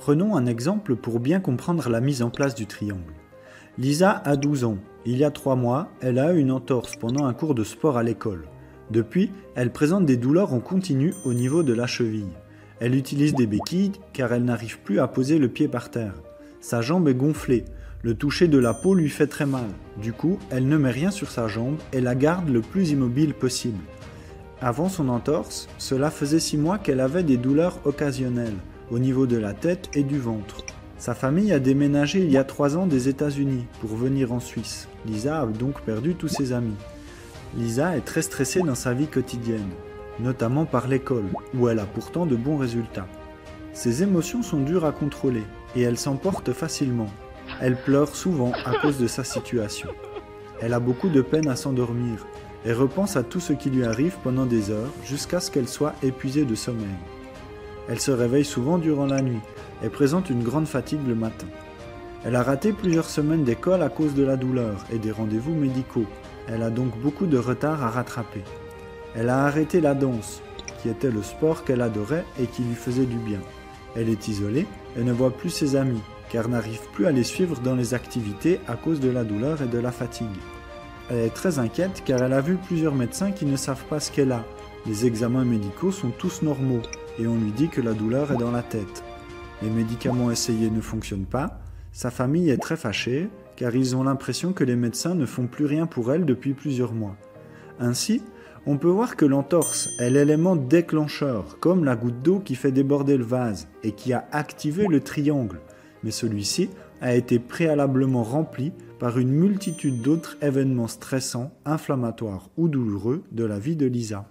Prenons un exemple pour bien comprendre la mise en place du triangle. Lisa a 12 ans. Il y a 3 mois, elle a eu une entorse pendant un cours de sport à l'école. Depuis, elle présente des douleurs en continu au niveau de la cheville. Elle utilise des béquilles car elle n'arrive plus à poser le pied par terre. Sa jambe est gonflée. Le toucher de la peau lui fait très mal. Du coup, elle ne met rien sur sa jambe et la garde le plus immobile possible. Avant son entorse, cela faisait 6 mois qu'elle avait des douleurs occasionnelles au niveau de la tête et du ventre. Sa famille a déménagé il y a 3 ans des États-Unis pour venir en Suisse. Lisa a donc perdu tous ses amis. Lisa est très stressée dans sa vie quotidienne, notamment par l'école, où elle a pourtant de bons résultats. Ses émotions sont dures à contrôler et elle s'emporte facilement. Elle pleure souvent à cause de sa situation. Elle a beaucoup de peine à s'endormir et repense à tout ce qui lui arrive pendant des heures jusqu'à ce qu'elle soit épuisée de sommeil. Elle se réveille souvent durant la nuit et présente une grande fatigue le matin. Elle a raté plusieurs semaines d'école à cause de la douleur et des rendez-vous médicaux. Elle a donc beaucoup de retard à rattraper. Elle a arrêté la danse, qui était le sport qu'elle adorait et qui lui faisait du bien. Elle est isolée et ne voit plus ses amis, car n'arrive plus à les suivre dans les activités à cause de la douleur et de la fatigue. Elle est très inquiète car elle a vu plusieurs médecins qui ne savent pas ce qu'elle a. Les examens médicaux sont tous normaux et on lui dit que la douleur est dans la tête. Les médicaments essayés ne fonctionnent pas. Sa famille est très fâchée car ils ont l'impression que les médecins ne font plus rien pour elle depuis plusieurs mois. Ainsi, on peut voir que l'entorse est l'élément déclencheur, comme la goutte d'eau qui fait déborder le vase et qui a activé le triangle. Mais celui-ci a été préalablement rempli par une multitude d'autres événements stressants, inflammatoires ou douloureux de la vie de Lisa.